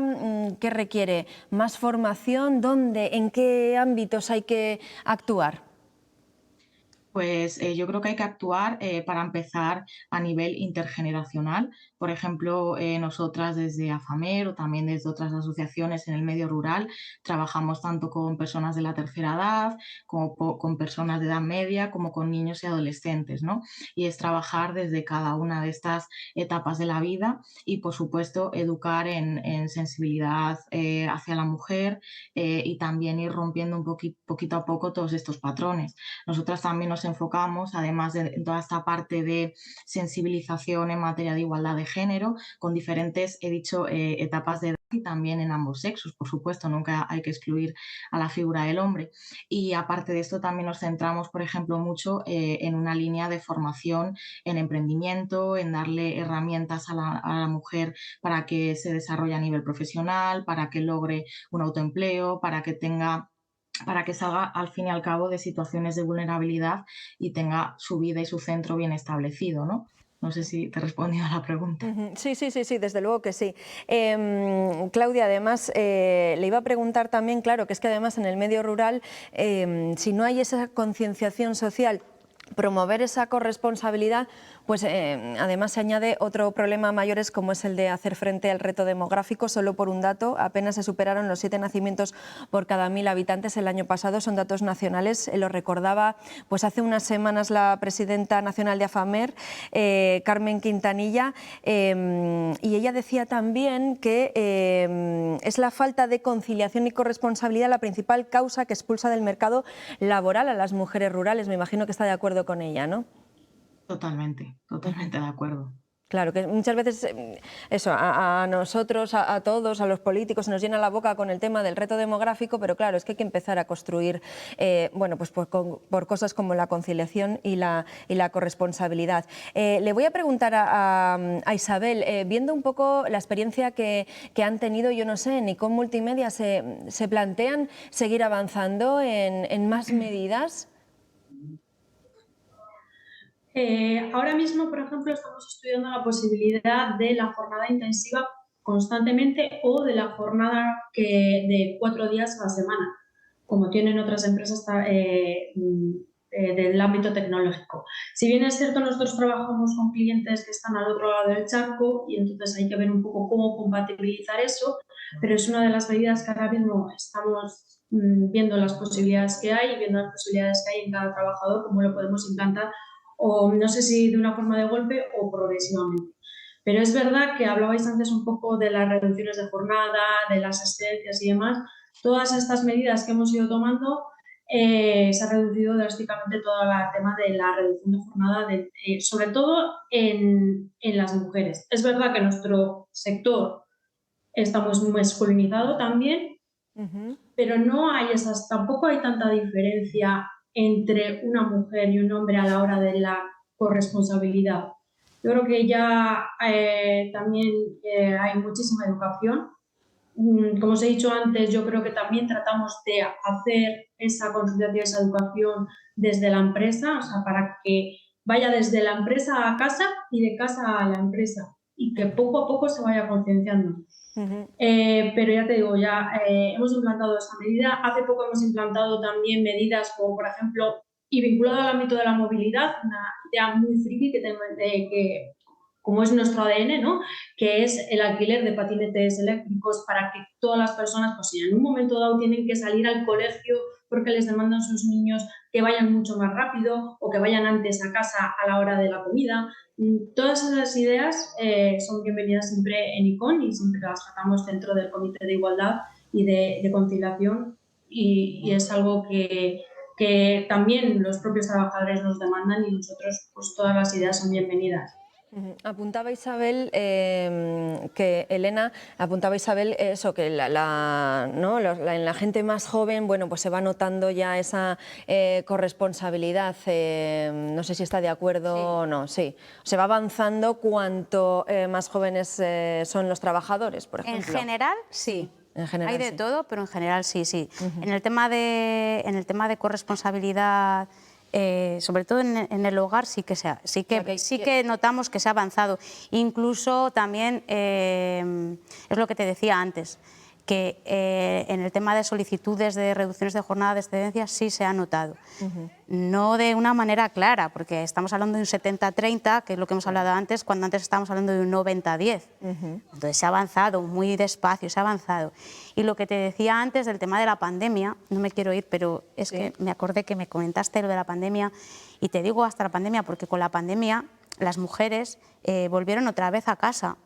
¿qué requiere? ¿Más formación? ¿Dónde? ¿En qué ámbitos hay que actuar? Pues yo creo que hay que actuar para empezar a nivel intergeneracional. Por ejemplo, nosotras desde AFAMER o también desde otras asociaciones en el medio rural trabajamos tanto con personas de la tercera edad, como con personas de edad media, como con niños y adolescentes, ¿no? Y es trabajar desde cada una de estas etapas de la vida y, por supuesto, educar en sensibilidad hacia la mujer y también ir rompiendo poquito a poco todos estos patrones. Nosotras también nos enfocamos, además de toda esta parte de sensibilización en materia de igualdad de género, con diferentes, he dicho, etapas de edad y también en ambos sexos, por supuesto, nunca hay que excluir a la figura del hombre. Y aparte de esto también nos centramos, por ejemplo, mucho en una línea de formación en emprendimiento, en darle herramientas a la mujer para que se desarrolle a nivel profesional, para que logre un autoempleo, para que salga al fin y al cabo de situaciones de vulnerabilidad y tenga su vida y su centro bien establecido, ¿no? No sé si te he respondido a la pregunta. Sí, desde luego que sí. Claudia, además, le iba a preguntar también, claro, que es que además en el medio rural, si no hay esa concienciación social, promover esa corresponsabilidad, pues además se añade otro problema mayores como es el de hacer frente al reto demográfico. Solo por un dato, apenas se superaron los 7 nacimientos por cada 1000 habitantes el año pasado, son datos nacionales, lo recordaba pues hace unas semanas la presidenta nacional de AFAMER, Carmen Quintanilla, y ella decía también que es la falta de conciliación y corresponsabilidad la principal causa que expulsa del mercado laboral a las mujeres rurales. Me imagino que está de acuerdo con ella, ¿no? Totalmente de acuerdo. Claro, que muchas veces eso, a nosotros, a todos, a los políticos, se nos llena la boca con el tema del reto demográfico, pero claro, es que hay que empezar a construir, bueno, pues por cosas como la conciliación y la corresponsabilidad. Le voy a preguntar a Isabel, viendo un poco la experiencia que han tenido, yo no sé, en ICOM Multimedia, ¿se plantean seguir avanzando en más medidas? Ahora mismo, por ejemplo, estamos estudiando la posibilidad de la jornada intensiva constantemente o de la jornada de 4 días a la semana, como tienen otras empresas del ámbito tecnológico. Si bien es cierto, nosotros trabajamos con clientes que están al otro lado del charco y entonces hay que ver un poco cómo compatibilizar eso, pero es una de las medidas que ahora mismo estamos viendo las posibilidades que hay y viendo las posibilidades que hay en cada trabajador, cómo lo podemos implantar, o no sé si de una forma de golpe o progresivamente. Pero es verdad que hablabais antes un poco de las reducciones de jornada, de las excedencias y demás. todas estas medidas que hemos ido tomando, se ha reducido drásticamente todo el tema de la reducción de jornada, sobre todo en las mujeres. Es verdad que nuestro sector está muy masculinizado también, pero tampoco hay tanta diferencia entre una mujer y un hombre a la hora de la corresponsabilidad. Yo creo que ya también hay muchísima educación. Como os he dicho antes, yo creo que también tratamos de hacer esa concienciación, esa educación desde la empresa, o sea, para que vaya desde la empresa a casa y de casa a la empresa, y que poco a poco se vaya concienciando. Pero ya te digo, ya hemos implantado esta medida. Hace poco hemos implantado también medidas como, por ejemplo, y vinculado al ámbito de la movilidad, una idea muy friki que como es nuestro ADN, ¿no? Que es el alquiler de patinetes eléctricos para que todas las personas, pues si en un momento dado tienen que salir al colegio porque les demandan sus niños, que vayan mucho más rápido o que vayan antes a casa a la hora de la comida. Todas esas ideas son bienvenidas siempre en ICON y siempre las tratamos dentro del Comité de Igualdad y de Conciliación, y es algo que también los propios trabajadores nos demandan, y nosotros pues todas las ideas son bienvenidas. Apuntaba Isabel, Elena, apuntaba Isabel eso, que en la gente más joven, bueno, pues se va notando ya esa corresponsabilidad. No sé si está de acuerdo o no, sí. Se va avanzando cuanto más jóvenes son los trabajadores, por ejemplo. En general, sí. En general, hay de todo, pero en general sí. En el tema de corresponsabilidad, sobre todo en el hogar, sí que notamos que se ha avanzado. Incluso también, es lo que te decía antes, que en el tema de solicitudes de reducciones de jornada de excedencia sí se ha notado. No de una manera clara, porque estamos hablando de un 70-30, que es lo que hemos hablado antes, cuando antes estábamos hablando de un 90-10. Entonces se ha avanzado muy despacio, se ha avanzado. Y lo que te decía antes del tema de la pandemia, no me quiero ir, pero es que me acordé que me comentaste lo de la pandemia, y te digo hasta la pandemia, porque con la pandemia las mujeres volvieron otra vez a casa.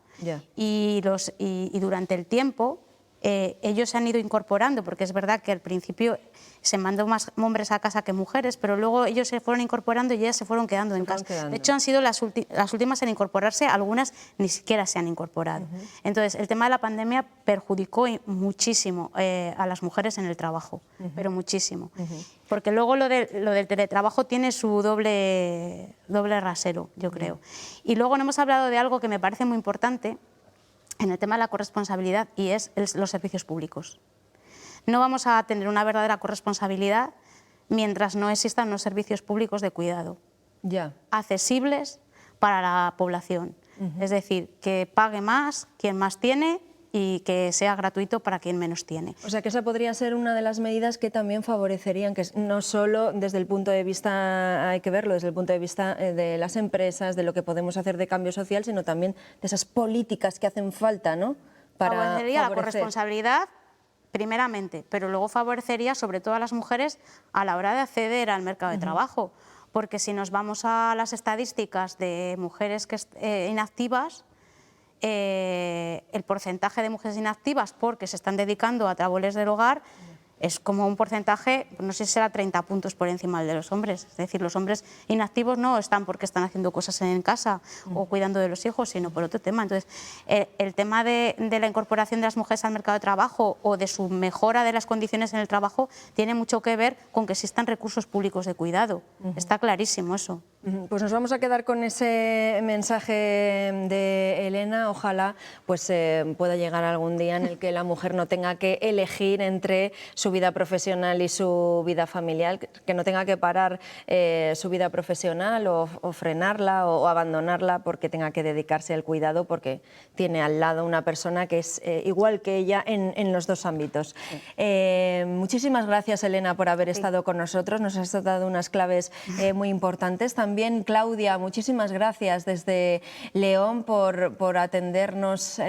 Y durante el tiempo ellos se han ido incorporando, porque es verdad que al principio se mandó más hombres a casa que mujeres, pero luego ellos se fueron incorporando y ellas se fueron quedando en casa. De hecho, han sido las últimas en incorporarse, algunas ni siquiera se han incorporado. Entonces, el tema de la pandemia perjudicó muchísimo a las mujeres en el trabajo, pero muchísimo. Porque luego lo del teletrabajo tiene su doble rasero, yo creo. Y luego no hemos hablado de algo que me parece muy importante en el tema de la corresponsabilidad, y es los servicios públicos. No vamos a tener una verdadera corresponsabilidad mientras no existan unos servicios públicos de cuidado accesibles para la población. Es decir, que pague más quien más tiene y que sea gratuito para quien menos tiene. O sea que esa podría ser una de las medidas que también favorecerían, que no solo desde el punto de vista, hay que verlo desde el punto de vista de las empresas, de lo que podemos hacer de cambio social, sino también de esas políticas que hacen falta, ¿no? Para favorecería la corresponsabilidad primeramente, pero luego favorecería sobre todo a las mujeres a la hora de acceder al mercado de trabajo, porque si nos vamos a las estadísticas de mujeres inactivas, el porcentaje de mujeres inactivas porque se están dedicando a labores del hogar es como un porcentaje, no sé si será 30 puntos por encima del de los hombres. Es decir, los hombres inactivos no están porque están haciendo cosas en casa o cuidando de los hijos, sino por otro tema. Entonces, el tema de la incorporación de las mujeres al mercado de trabajo o de su mejora de las condiciones en el trabajo tiene mucho que ver con que existan recursos públicos de cuidado. Está clarísimo eso. Pues nos vamos a quedar con ese mensaje de Elena. Ojalá pues pueda llegar algún día en el que la mujer no tenga que elegir entre su vida profesional y su vida familiar, que no tenga que parar su vida profesional o frenarla o abandonarla porque tenga que dedicarse al cuidado, porque tiene al lado una persona que es igual que ella en los dos ámbitos. Muchísimas gracias, Elena, por haber estado con nosotros. Nos has dado unas claves muy importantes. También, Claudia, muchísimas gracias desde León por atendernos,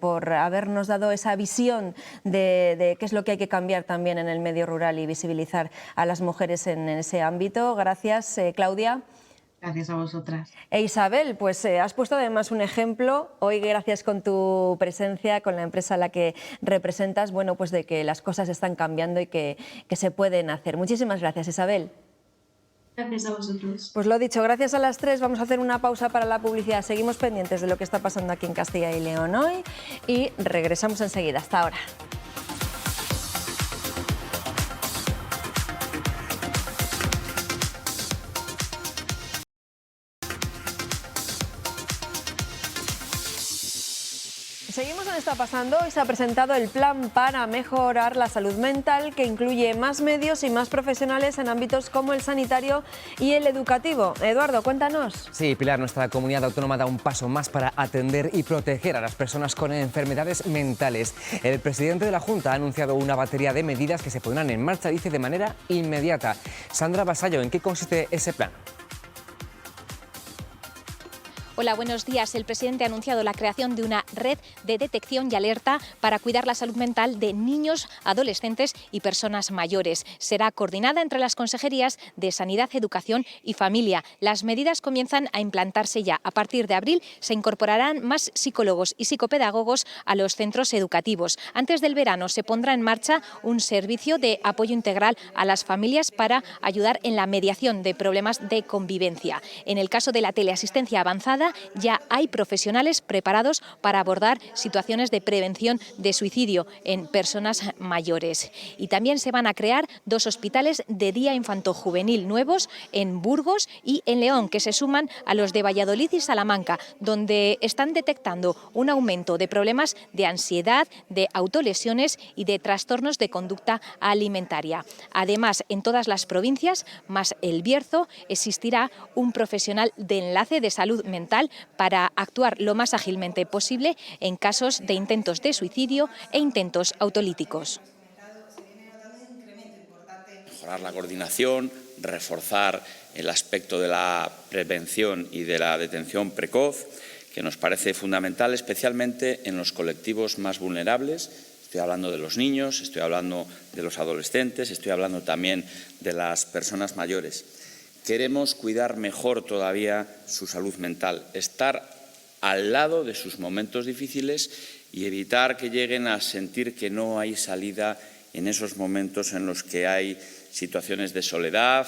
por habernos dado esa visión de qué es lo que hay que cambiar también en el medio rural y visibilizar a las mujeres en ese ámbito. Gracias, Claudia. Gracias a vosotras. E Isabel, pues has puesto además un ejemplo hoy, gracias con tu presencia, con la empresa a la que representas, bueno, pues de que las cosas están cambiando y que se pueden hacer. Muchísimas gracias, Isabel. Gracias a vosotros. Pues lo dicho, gracias a las 3, vamos a hacer una pausa para la publicidad. Seguimos pendientes de lo que está pasando aquí en Castilla y León hoy y regresamos enseguida. Hasta ahora. Seguimos en Está Pasando. Hoy se ha presentado el plan para mejorar la salud mental, que incluye más medios y más profesionales en ámbitos como el sanitario y el educativo. Eduardo, cuéntanos. Sí, Pilar, nuestra comunidad autónoma da un paso más para atender y proteger a las personas con enfermedades mentales. El presidente de la Junta ha anunciado una batería de medidas que se pondrán en marcha, dice, de manera inmediata. Sandra Basallo, ¿en qué consiste ese plan? Hola, buenos días. El presidente ha anunciado la creación de una red de detección y alerta para cuidar la salud mental de niños, adolescentes y personas mayores. Será coordinada entre las consejerías de Sanidad, Educación y Familia. Las medidas comienzan a implantarse ya. A partir de abril se incorporarán más psicólogos y psicopedagogos a los centros educativos. Antes del verano se pondrá en marcha un servicio de apoyo integral a las familias para ayudar en la mediación de problemas de convivencia. En el caso de la teleasistencia avanzada, ya hay profesionales preparados para abordar situaciones de prevención de suicidio en personas mayores. Y también se van a crear 2 hospitales de día infanto-juvenil nuevos en Burgos y en León, que se suman a los de Valladolid y Salamanca, donde están detectando un aumento de problemas de ansiedad, de autolesiones y de trastornos de conducta alimentaria. Además, en todas las provincias, más El Bierzo, existirá un profesional de enlace de salud mental para actuar lo más ágilmente posible en casos de intentos de suicidio e intentos autolíticos. Mejorar la coordinación, reforzar el aspecto de la prevención y de la detención precoz, que nos parece fundamental, especialmente en los colectivos más vulnerables. Estoy hablando de los niños, estoy hablando de los adolescentes, estoy hablando también de las personas mayores. Queremos cuidar mejor todavía su salud mental, estar al lado de sus momentos difíciles y evitar que lleguen a sentir que no hay salida en esos momentos en los que hay situaciones de soledad,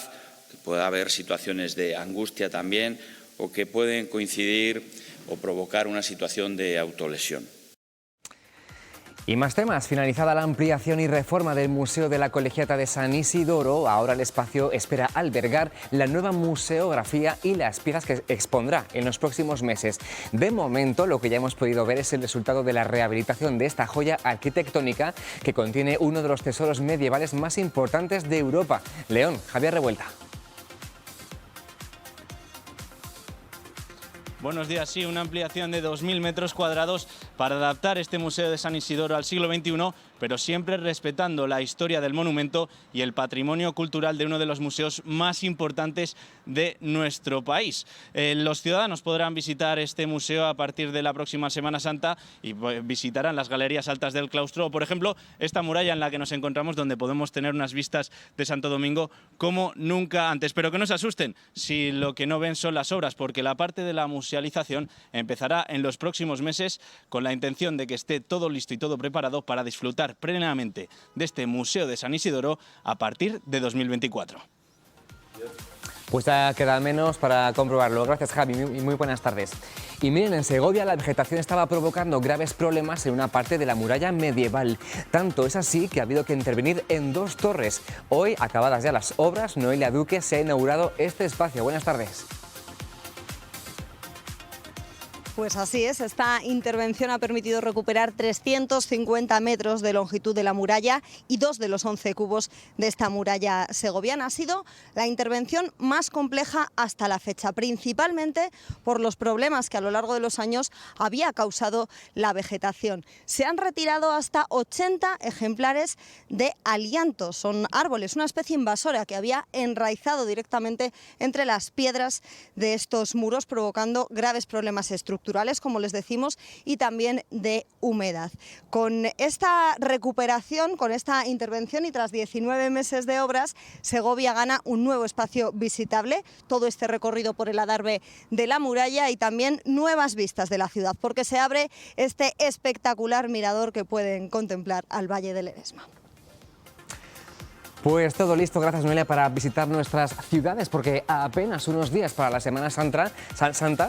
que puede haber situaciones de angustia también, o que pueden coincidir o provocar una situación de autolesión. Y más temas. Finalizada la ampliación y reforma del Museo de la Colegiata de San Isidoro, ahora el espacio espera albergar la nueva museografía y las piezas que expondrá en los próximos meses. De momento, lo que ya hemos podido ver es el resultado de la rehabilitación de esta joya arquitectónica que contiene uno de los tesoros medievales más importantes de Europa. León, Javier Revuelta. Buenos días, sí, una ampliación de 2.000 metros cuadrados para adaptar este Museo de San Isidoro al siglo XXI, pero siempre respetando la historia del monumento y el patrimonio cultural de uno de los museos más importantes de nuestro país. Los ciudadanos podrán visitar este museo a partir de la próxima Semana Santa y visitarán las galerías altas del claustro, o por ejemplo esta muralla en la que nos encontramos, donde podemos tener unas vistas de Santo Domingo como nunca antes. Pero que no se asusten si lo que no ven son las obras, porque la parte de la musealización empezará en los próximos meses con la intención de que esté todo listo y todo preparado para disfrutar plenamente de este Museo de San Isidoro a partir de 2024. Pues ya queda menos para comprobarlo. Gracias, Javi, y muy buenas tardes. Y miren, en Segovia la vegetación estaba provocando graves problemas en una parte de la muralla medieval. Tanto es así que ha habido que intervenir en 2 torres. Hoy, acabadas ya las obras, Noelia Duque se ha inaugurado este espacio. Buenas tardes. Pues así es, esta intervención ha permitido recuperar 350 metros de longitud de la muralla y 2 de los 11 cubos de esta muralla segoviana. Ha sido la intervención más compleja hasta la fecha, principalmente por los problemas que a lo largo de los años había causado la vegetación. Se han retirado hasta 80 ejemplares de aliantos, son árboles, una especie invasora que había enraizado directamente entre las piedras de estos muros, provocando graves problemas estructurales. estructurales, como les decimos, y también de humedad. Con esta recuperación, con esta intervención y tras 19 meses de obras, Segovia gana un nuevo espacio visitable, todo este recorrido por el adarve de la muralla y también nuevas vistas de la ciudad, porque se abre este espectacular mirador que pueden contemplar al Valle del Eresma. Pues todo listo, gracias Noelia, para visitar nuestras ciudades, porque a apenas unos días para la Semana Santa,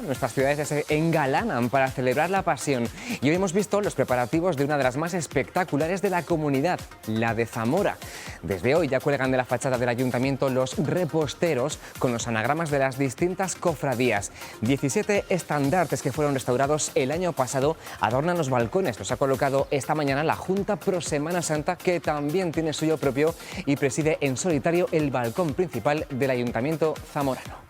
nuestras ciudades ya se engalanan para celebrar la Pasión. Y hoy hemos visto los preparativos de una de las más espectaculares de la comunidad, la de Zamora. Desde hoy ya cuelgan de la fachada del ayuntamiento los reposteros con los anagramas de las distintas cofradías. 17 estandartes que fueron restaurados el año pasado adornan los balcones. Los ha colocado esta mañana la Junta Pro Semana Santa, que también tiene suyo propio y preside en solitario el balcón principal del Ayuntamiento zamorano.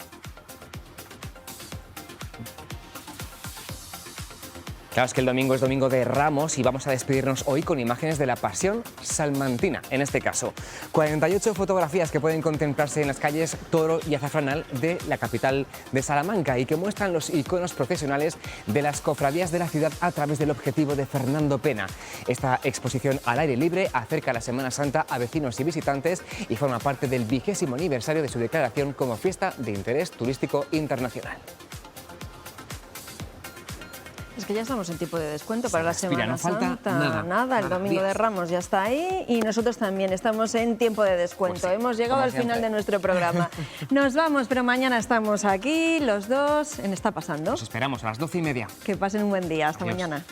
Claro, es que el domingo es Domingo de Ramos y vamos a despedirnos hoy con imágenes de la Pasión salmantina, en este caso. 48 fotografías que pueden contemplarse en las calles Toro y Azafranal de la capital de Salamanca y que muestran los iconos procesionales de las cofradías de la ciudad a través del objetivo de Fernando Pena. Esta exposición al aire libre acerca la Semana Santa a vecinos y visitantes y forma parte del 20º aniversario de su declaración como fiesta de interés turístico internacional. Es que ya estamos en tiempo de descuento para la Respira, Semana no falta Santa. Nada, el Domingo de Ramos ya está ahí y nosotros también estamos en tiempo de descuento. Pues sí, hemos llegado al final de nuestro programa. Nos vamos, pero mañana estamos aquí los dos en Está Pasando. Nos esperamos a las 12:30. Que pasen un buen día. Hasta Adiós. mañana.